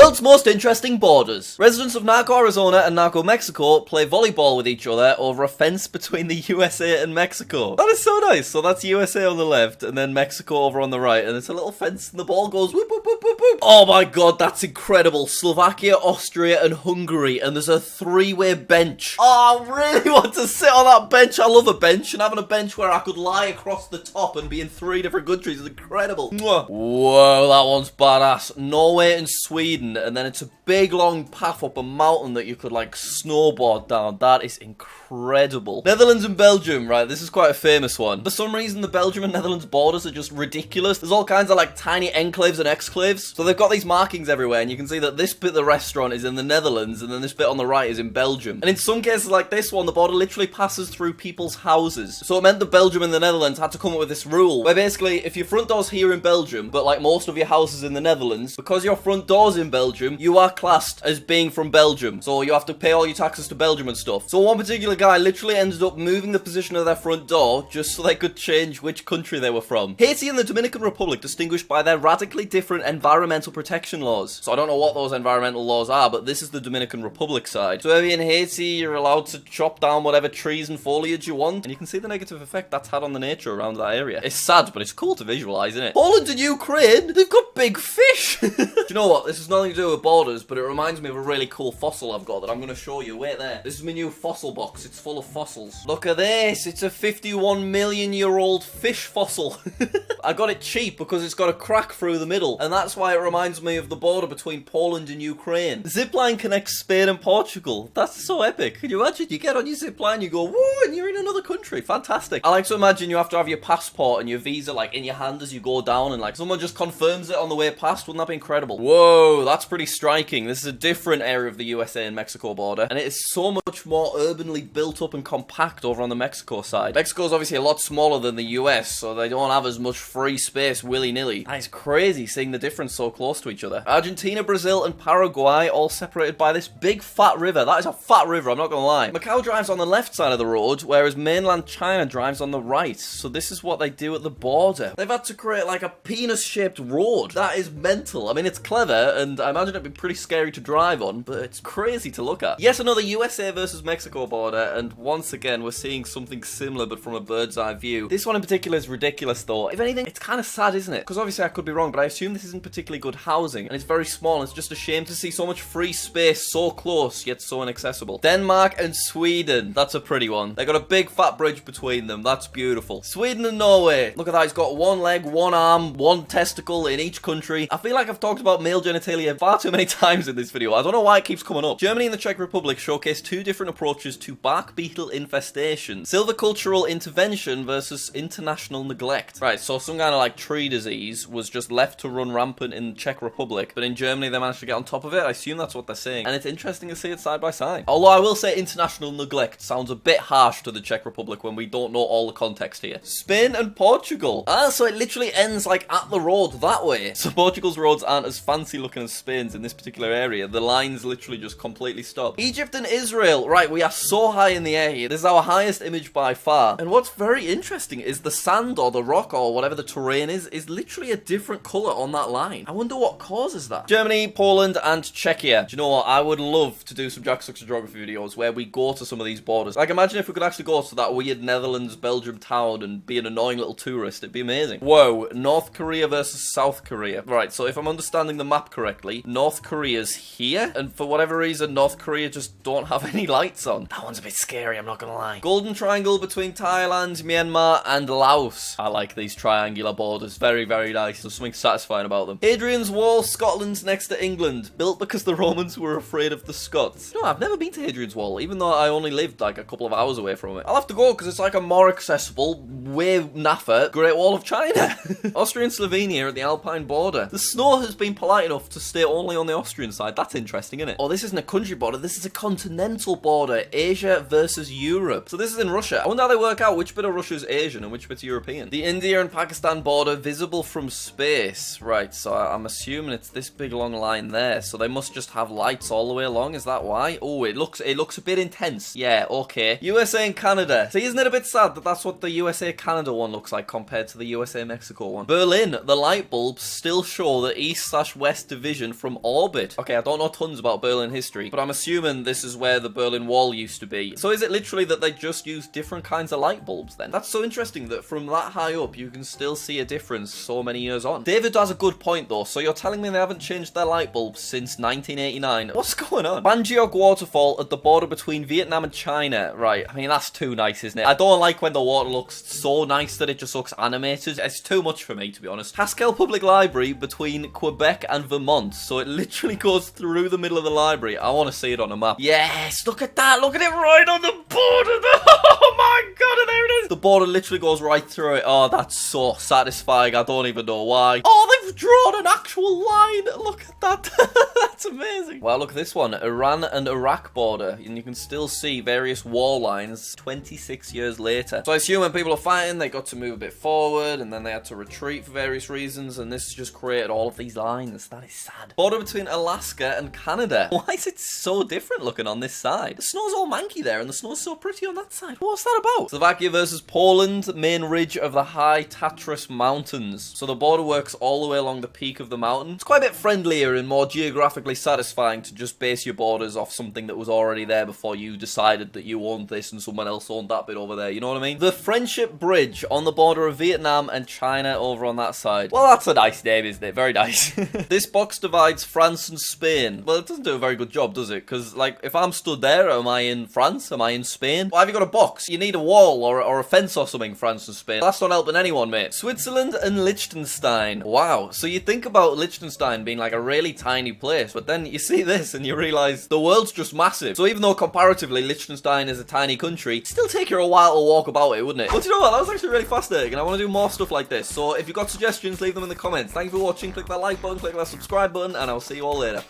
World's most interesting borders. Residents of Narco, Arizona and Narco, Mexico play volleyball with each other over a fence between the USA and Mexico. That is so nice. So that's USA on the left and then Mexico over on the right. And it's a little fence and the ball goes whoop, whoop, whoop, whoop, whoop. Oh my god, that's incredible. Slovakia, Austria and Hungary. And there's a three-way bench. Oh, I really want to sit on that bench. I love a bench. And having a bench where I could lie across the top and be in 3 different countries is incredible. Whoa, that one's badass. Norway and Sweden. And then it's a big long path up a mountain that you could like snowboard down. That is incredible. Netherlands and Belgium, right? This is quite a famous one. For some reason, the Belgium and Netherlands borders are just ridiculous. There's all kinds of like tiny enclaves and exclaves. So they've got these markings everywhere, and you can see that this bit of the restaurant is in the Netherlands, and then this bit on the right is in Belgium. And in some cases like this one, the border literally passes through people's houses. So it meant that Belgium and the Netherlands had to come up with this rule, where basically, if your front door's here in Belgium, but like most of your houses in the Netherlands, because your front door's in Belgium, you are classed as being from Belgium. So you have to pay all your taxes to Belgium and stuff. So one particular guy literally ended up moving the position of their front door just so they could change which country they were from. Haiti and the Dominican Republic distinguished by their radically different environmental protection laws. So I don't know what those environmental laws are, but this is the Dominican Republic side. So maybe in Haiti, you're allowed to chop down whatever trees and foliage you want, and you can see the negative effect that's had on the nature around that area. It's sad, but it's cool to visualize, isn't it? Poland and Ukraine, they've got big fish! Do you know what? This has nothing to do with borders, but it reminds me of a really cool fossil I've got that I'm going to show you. Wait there. This is my new fossil box. It's full of fossils. Look at this. It's a 51 million year old fish fossil. I got it cheap because it's got a crack through the middle, and that's why it reminds me of the border between Poland and Ukraine. The zipline connects Spain and Portugal. That's so epic. Can you imagine? You get on your zipline, you go, woo, and you're in another country. Fantastic. I like to imagine you have to have your passport and your visa like in your hand as you go down, and like someone just confirms it on the way past. Wouldn't that be incredible? Whoa, that's pretty striking. This is a different area of the USA and Mexico border, and it is so much more urbanly built up and compact over on the Mexico side. Mexico's obviously a lot smaller than the US, so they don't have as much free space willy-nilly. That is crazy seeing the difference so close to each other. Argentina, Brazil, and Paraguay all separated by this big fat river. That is a fat river, I'm not gonna lie. Macau drives on the left side of the road, whereas mainland China drives on the right. So this is what they do at the border. They've had to create like a penis-shaped road. That is mental. I mean, it's clever, and I imagine it'd be pretty scary to drive on, but it's crazy to look at. Yes, another USA versus Mexico border, and once again, we're seeing something similar, but from a bird's eye view. This one in particular is ridiculous, though. If anything, it's kind of sad, isn't it? Because obviously I could be wrong, but I assume this isn't particularly good housing, and it's very small, and it's just a shame to see so much free space so close, yet so inaccessible. Denmark and Sweden. That's a pretty one. They got a big fat bridge between them. That's beautiful. Sweden and Norway. Look at that. It's got one leg, one arm, one testicle in each country. I feel like I've talked about male genitalia far too many times in this video. I don't know why it keeps coming up. Germany and the Czech Republic showcase 2 different approaches to bark beetle infestation. Silvicultural intervention versus international neglect. Right, so some kind of like tree disease was just left to run rampant in the Czech Republic, but in Germany they managed to get on top of it. I assume that's what they're saying, and it's interesting to see it side by side. Although I will say international neglect sounds a bit harsh to the Czech Republic when we don't know all the context here. Spain and Portugal. Ah, so it literally ends like at the road that way. So Portugal's roads aren't as fancy looking as Spain's in this particular area. The lines literally just completely stop. Egypt and Israel. Right, we are so high in the air here. This is our highest image by far. And what's very interesting is the sand or the rock or whatever the terrain is literally a different colour on that line. I wonder what causes that. Germany, Poland, and Czechia. Do you know what? I would love to do some JackSucksAtGeography videos where we go to some of these borders. Like, imagine if we could actually go to that weird Netherlands, Belgium town and be an annoying little tourist. It'd be amazing. Whoa, North Korea versus South Korea. Right, so if I'm understanding the map correctly, North Korea's here, and for whatever reason, North Korea just don't have any lights on. That one's a bit scary, I'm not gonna lie. Golden Triangle between Thailand, Myanmar, and Laos. I like these triangular borders. Very, very nice. There's something satisfying about them. Hadrian's Wall, Scotland's next to England. Built because the Romans were afraid of the Scots. No, I've never been to Hadrian's Wall, even though I only lived like a couple of hours away from it. I'll have to go because it's like a more accessible, way naffer Great Wall of China. Austria and Slovenia are at the Alpine border. The snow has been polite enough to stay only on the Austrian side. That's interesting, isn't it? Oh, this isn't a country border. This is a continental border. Asia versus Europe. So this is in Russia. I wonder how they work out which bit of Russia is Asian and which bit's European. The India and Pakistan border visible from space. Right, so I'm assuming it's this big long line there, so they must just have lights all the way along. Is that why? Oh, it looks a bit intense. Yeah, okay. USA and Canada. See, isn't it a bit sad that that's what the USA-Canada one looks like compared to the USA-Mexico one? Berlin, the light bulbs still show the east/west division from orbit. Okay, I don't know tons about Berlin history, but I'm assuming this is where the Berlin Wall used to be. So is it literally that they just use different kinds of light bulbs then? That's so interesting that from that high up, you can still see a difference so many years on. David has a good point though, so you're telling me they haven't changed their light bulbs since 1989? What's going on? Banjiok waterfall at the border between Vietnam and China. Right, I mean, that's too nice, isn't it? I don't like when the water looks so nice that it just looks animated. It's too much for me, to be honest. Haskell Public Library between Quebec and Vermont, so it literally goes through the middle of the library. I want to see it on a map. Yes, look at that. Look at it right on the border. Oh my god, and there it is. The border literally goes right through it. Oh, that's so satisfying. I don't even know why. Oh, they've drawn an actual line. Look at that. That's amazing. Wow, look at this one. Iran and Iraq border. And you can still see various wall lines 26 years later. So I assume when people are fighting, they got to move a bit forward and then they had to retreat for various reasons. And this has just created all of these lines. That is sad. Border between Alaska and Canada. Why is it so different looking on this side? The snow's all manky there and the snow's so pretty on that side. What's that about? Slovakia versus Poland, main ridge of the high Tatras Mountains. So the border works all the way along the peak of the mountain. It's quite a bit friendlier and more geographically satisfying to just base your borders off something that was already there before you decided that you owned this and someone else owned that bit over there. You know what I mean? The Friendship Bridge on the border of Vietnam and China over on that side. Well, that's a nice name, isn't it? Very nice. This box divides France and Spain. Well, it doesn't do a very good job, does it? Because, like, if I'm stood there, am I in France? Am I in Spain? Why have you got a box? You need a wall or a fence or something, France and Spain. That's not helping anyone, mate. Switzerland and Liechtenstein. Wow. So you think about Liechtenstein being like a really tiny place, but then you see this and you realise the world's just massive. So even though comparatively Liechtenstein is a tiny country, it'd still take you a while to walk about it, wouldn't it? But you know what? That was actually really fascinating and I want to do more stuff like this. So if you've got suggestions, leave them in the comments. Thank you for watching. Click that like button, click that subscribe button, and I'll see you all later.